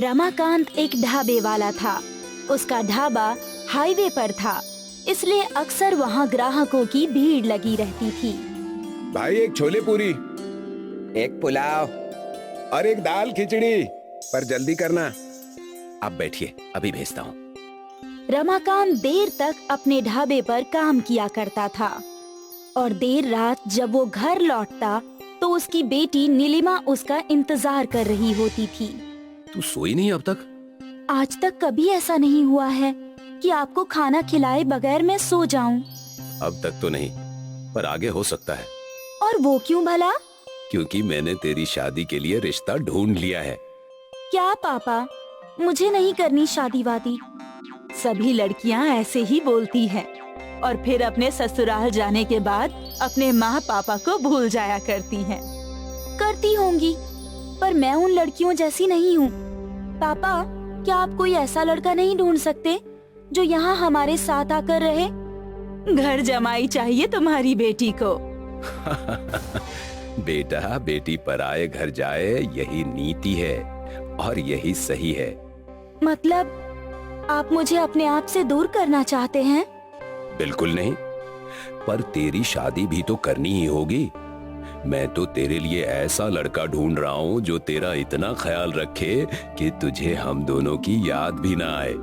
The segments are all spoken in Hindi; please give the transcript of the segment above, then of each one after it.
रमाकांत एक ढाबे वाला था। उसका ढाबा हाईवे पर था, इसलिए अक्सर वहाँ ग्राहकों की भीड़ लगी रहती थी। भाई एक छोले पूरी, एक पुलाव और एक दाल खिचड़ी, पर जल्दी करना। आप बैठिए, अभी भेजता हूँ। रमाकांत देर तक अपने ढाबे पर काम किया करता था और देर रात जब वो घर लौटता तो उसकी बेटी नीलिमा उसका इंतजार कर रही होती थी। तू सोई नहीं अब तक? आज तक कभी ऐसा नहीं हुआ है कि आपको खाना खिलाए बगैर मैं सो जाऊं। अब तक तो नहीं, पर आगे हो सकता है। और वो क्यों भला? क्योंकि मैंने तेरी शादी के लिए रिश्ता ढूंढ लिया है। क्या पापा, मुझे नहीं करनी शादी वादी। सभी लड़कियां ऐसे ही बोलती हैं और फिर अपने ससुराल जाने के बाद अपने माँ पापा को भूल जाया करती हैं। करती होंगी, पर मैं उन लड़कियों जैसी नहीं हूँ। पापा, क्या आप कोई ऐसा लड़का नहीं ढूंढ सकते जो यहाँ हमारे साथ आकर रहे? घर जमाई चाहिए तुम्हारी बेटी को। बेटा बेटी पराये घर जाए, यही नीति है और यही सही है। मतलब आप मुझे अपने आप से दूर करना चाहते हैं? बिल्कुल नहीं, पर तेरी शादी भी तो करनी ही होगी। मैं तो तेरे लिए ऐसा लड़का ढूंढ रहा हूँ जो तेरा इतना ख्याल रखे कि तुझे हम दोनों की याद भी ना आए।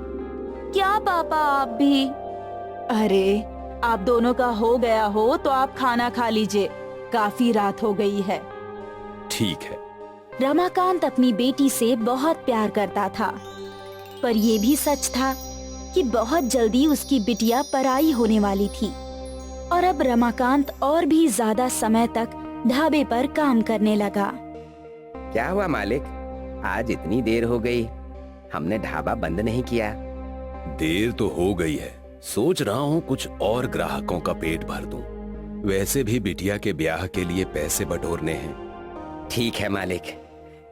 क्या पापा आप भी? अरे, आप दोनों का हो गया हो तो आप खाना खा लीजिए, काफी रात हो गई है। ठीक है। रमाकांत अपनी बेटी से बहुत प्यार करता था, पर ये भी सच था कि बहुत जल्दी उसकी बिटिया पराई होने वाली थी और अब रमाकांत और भी ज्यादा समय तक ढाबे पर काम करने लगा। क्या हुआ मालिक, आज इतनी देर हो गई, हमने ढाबा बंद नहीं किया। देर तो हो गई है, सोच रहा हूँ कुछ और ग्राहकों का पेट भर दूं। वैसे भी बिटिया के ब्याह के लिए पैसे बटोरने हैं। ठीक है मालिक,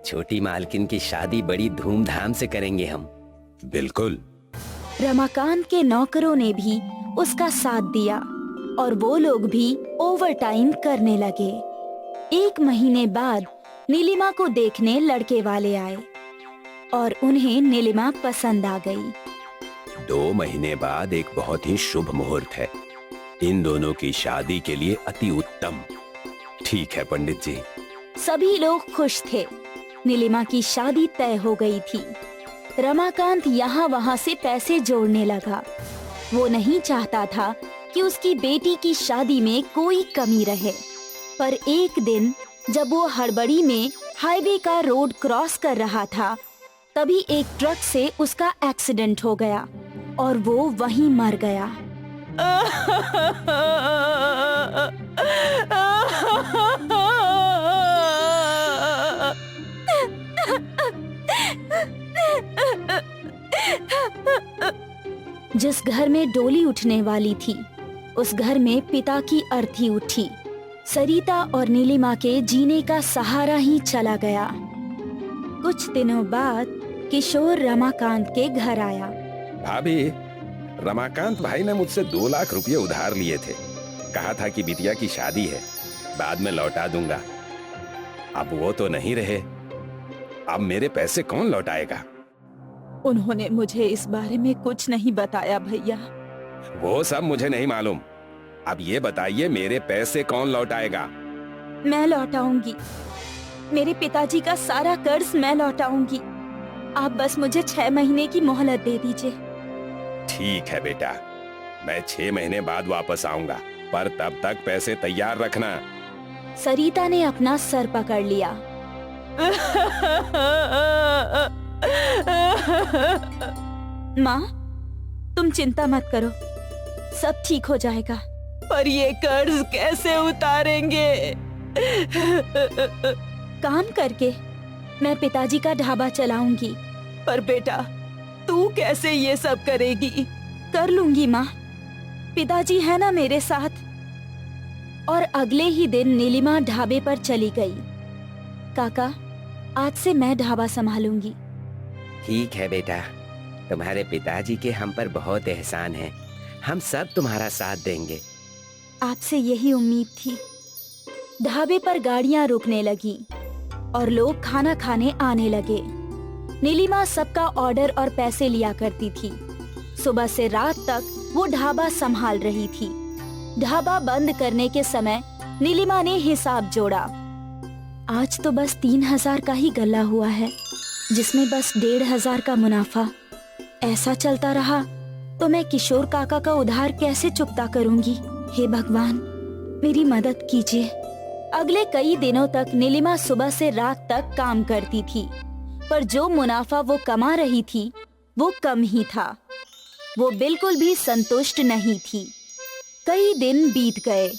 छोटी मालकिन की शादी बड़ी धूमधाम से करेंगे हम। बिल्कुल। रमाकांत के नौकरों ने भी उसका साथ दिया और वो लोग भी ओवर टाइम करने लगे। 1 महीने बाद नीलिमा को देखने लड़के वाले आए और उन्हें नीलिमा पसंद आ गई। 2 महीने बाद एक बहुत ही शुभ मुहूर्त है, इन दोनों की शादी के लिए अति उत्तम। ठीक है पंडित जी। सभी लोग खुश थे। नीलिमा की शादी तय हो गई थी। रमाकांत यहाँ वहाँ से पैसे जोड़ने लगा। वो नहीं चाहता था कि उसकी बेटी की शादी में कोई कमी रहे। पर एक दिन जब वो हड़बड़ी में हाईवे का रोड क्रॉस कर रहा था, तभी एक ट्रक से उसका एक्सीडेंट हो गया और वो वहीं मर गया। जिस घर में डोली उठने वाली थी, उस घर में पिता की अर्थी उठी। सरिता और नीलिमा के जीने का सहारा ही चला गया। कुछ दिनों बाद किशोर रमाकांत के घर आया। भाभी, रमाकांत भाई ने मुझसे 2 लाख रुपए उधार लिए थे। कहा था कि बिटिया की शादी है, बाद में लौटा दूंगा। अब वो तो नहीं रहे, अब मेरे पैसे कौन लौटाएगा? उन्होंने मुझे इस बारे में कुछ नहीं बताया भैया। वो सब मुझे नहीं मालूम। अब ये बताइए, मेरे पैसे कौन लौटाएगा? मैं लौटाऊंगी। मेरे पिताजी का सारा कर्ज मैं लौटाऊंगी। आप बस मुझे 6 महीने की मोहलत दे दीजिए। ठीक है बेटा, मैं 6 महीने बाद वापस आऊंगा, पर तब तक पैसे तैयार रखना। सरिता ने अपना सर पकड़ लिया। माँ, तुम चिंता मत करो, सब ठीक हो जाएगा। पर ये कर्ज कैसे उतारेंगे? काम करके मैं पिताजी का ढाबा चलाऊंगी। पर बेटा, तू कैसे ये सब करेगी? कर लूंगी माँ, पिताजी है ना मेरे साथ। और अगले ही दिन नीलिमा ढाबे पर चली गई। काका, आज से मैं ढाबा संभालूंगी। ठीक है बेटा, तुम्हारे पिताजी के हम पर बहुत एहसान है, हम सब तुम्हारा साथ देंगे। आपसे यही उम्मीद थी। ढाबे पर गाड़ियां रुकने लगी और लोग खाना खाने आने लगे। नीलिमा सबका ऑर्डर और पैसे लिया करती थी। सुबह से रात तक वो ढाबा संभाल रही थी। ढाबा बंद करने के समय नीलिमा ने हिसाब जोड़ा। आज तो बस 3,000 का ही गल्ला हुआ है, जिसमें बस 1,500 का मुनाफा। ऐसा चलता रहा तो मैं किशोर काका का उधार कैसे चुकता करूंगी? हे भगवान, मेरी मदद कीजिए। अगले कई दिनों तक नीलिमा सुबह से रात तक काम करती थी, पर जो मुनाफा वो कमा रही थी वो कम ही था। वो बिल्कुल भी संतुष्ट नहीं थी। कई दिन बीत गए।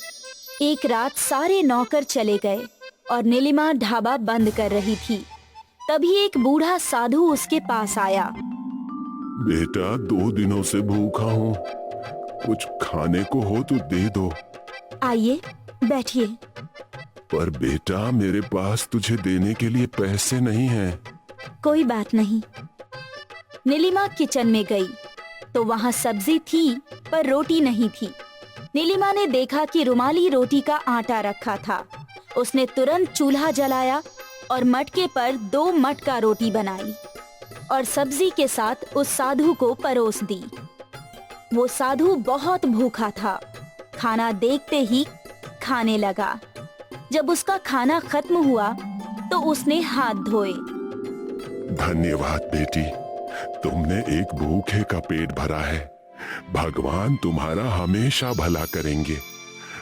एक रात सारे नौकर चले गए और नीलिमा ढाबा बंद कर रही थी। तभी एक बूढ़ा साधु उसके पास आया। बेटा, 2 दिनों से भूखा हूँ, कुछ खाने को हो तो दे दो। आइए, बैठिए। पर बेटा, मेरे पास तुझे देने के लिए पैसे नहीं हैं। कोई बात नहीं। नीलिमा किचन में गई तो वहाँ सब्जी थी पर रोटी नहीं थी। नीलिमा ने देखा कि रुमाली रोटी का आटा रखा था। उसने तुरंत चूल्हा जलाया और मटके पर 2 मटका रोटी बनाई और सब्जी के साथ उस साधु को परोस दी। वो साधु बहुत भूखा था। खाना देखते ही खाने लगा। जब उसका खाना खत्म हुआ तो उसने हाथ धोए। धन्यवाद बेटी, तुमने एक भूखे का पेट भरा है। भगवान तुम्हारा हमेशा भला करेंगे।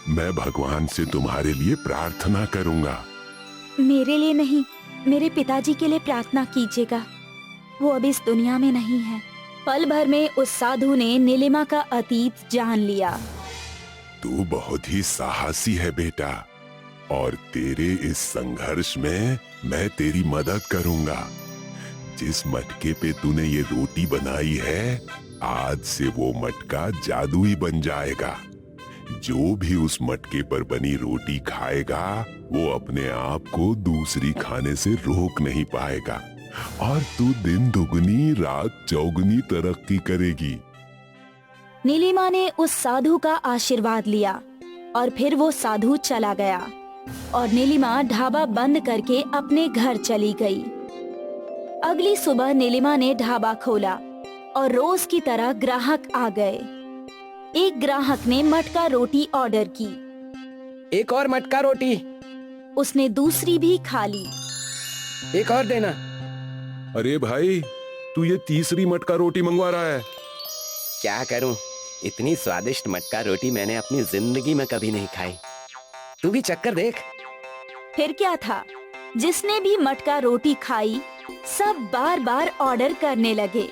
मैं भगवान से तुम्हारे लिए प्रार्थना करूंगा। मेरे लिए नहीं, मेरे पिताजी के लिए प्रार्थना कीजिएगा। वो अब इस दुनिया में नहीं है। पल भर में उस साधु ने नीलिमा का अतीत जान लिया। तू बहुत ही साहसी है बेटा, और तेरे इस संघर्ष में मैं तेरी मदद करूंगा। जिस मटके पे तूने ये रोटी बनाई है, आज से वो मटका जादुई बन जाएगा। जो भी उस मटके पर बनी रोटी खाएगा, वो अपने आप को दूसरी खाने से रोक नहीं पाएगा, और तू दिन दुगनी रात चौगुनी तरक्की करेगी। नीलिमा ने उस साधु का आशीर्वाद लिया और फिर वो साधु चला गया और नीलिमा ढाबा बंद करके अपने घर चली गई। अगली सुबह नीलिमा ने ढाबा खोला और रोज की तरह ग्राहक आ गए। एक ग्राहक ने मटका रोटी ऑर्डर की। एक और मटका रोटी। उसने दूसरी भी खा ली। एक और देना। अरे भाई, तू ये तीसरी मटका रोटी मंगवा रहा है? क्या करूं, इतनी स्वादिष्ट मटका रोटी मैंने अपनी जिंदगी में कभी नहीं खाई। तू भी चक्कर देख। फिर क्या था, जिसने भी मटका रोटी खाई सब बार बार ऑर्डर करने लगे।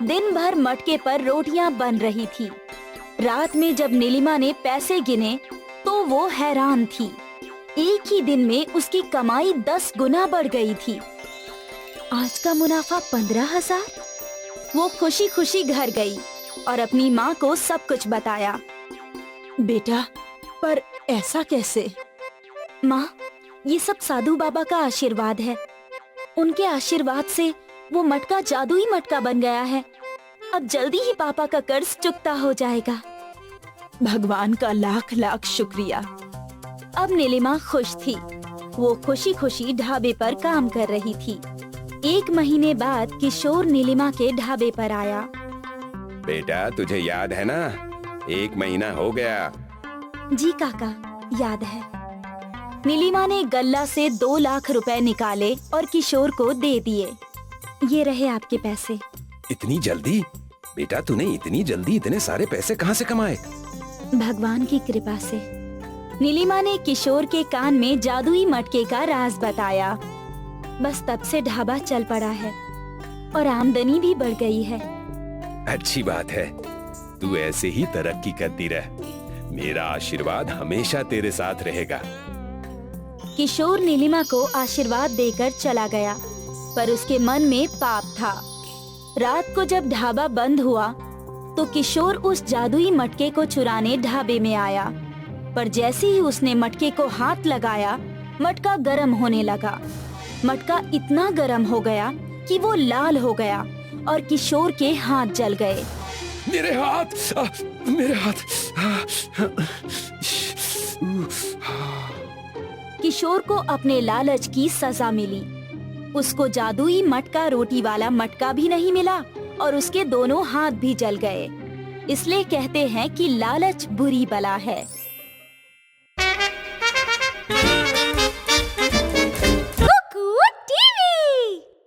दिन भर मटके पर रोटियां बन रही थी। रात में जब नीलिमा ने पैसे गिने तो वो हैरान थी। एक ही दिन में उसकी कमाई 10 गुना बढ़ गई थी। आज का मुनाफा 15,000। वो खुशी खुशी घर गई और अपनी माँ को सब कुछ बताया। बेटा, पर ऐसा कैसे? माँ, ये सब साधु बाबा का आशीर्वाद है। उनके आशीर्वाद से वो मटका जादुई मटका बन गया है। अब जल्दी ही पापा का कर्ज चुकता हो जाएगा। भगवान का लाख लाख शुक्रिया। अब नीलिमा खुश थी। वो खुशी खुशी ढाबे पर काम कर रही थी। 1 महीने बाद किशोर नीलिमा के ढाबे पर आया। बेटा, तुझे याद है ना, 1 महीना हो गया। जी काका, याद है। नीलिमा ने गल्ला से 2 लाख रुपए निकाले और किशोर को दे दिए। ये रहे आपके पैसे। इतनी जल्दी? बेटा, तूने इतनी जल्दी इतने सारे पैसे कहाँ से कमाए? भगवान की कृपा से। नीलिमा ने किशोर के कान में जादुई मटके का राज बताया। बस तब से ढाबा चल पड़ा है और आमदनी भी बढ़ गई है। अच्छी बात है। तू ऐसे ही तरक्की करती रह। मेरा आशीर्वाद हमेशा तेरे साथ रहेगा। किशोर नीलिमा को आशीर्वाद देकर चला गया, पर उसके मन में पाप था। रात को जब ढाबा बंद हुआ तो किशोर उस जादुई मटके को चुराने ढाबे में आया, पर जैसे ही उसने मटके को हाथ लगाया, मटका गर्म होने लगा। मटका इतना गर्म हो गया कि वो लाल हो गया और किशोर के हाथ जल गए। मेरे हाथ, मेरे हाथ। किशोर को अपने लालच की सजा मिली। उसको जादुई मटका रोटी वाला मटका भी नहीं मिला और उसके दोनों हाथ भी जल गए। इसलिए कहते हैं कि लालच बुरी बला है।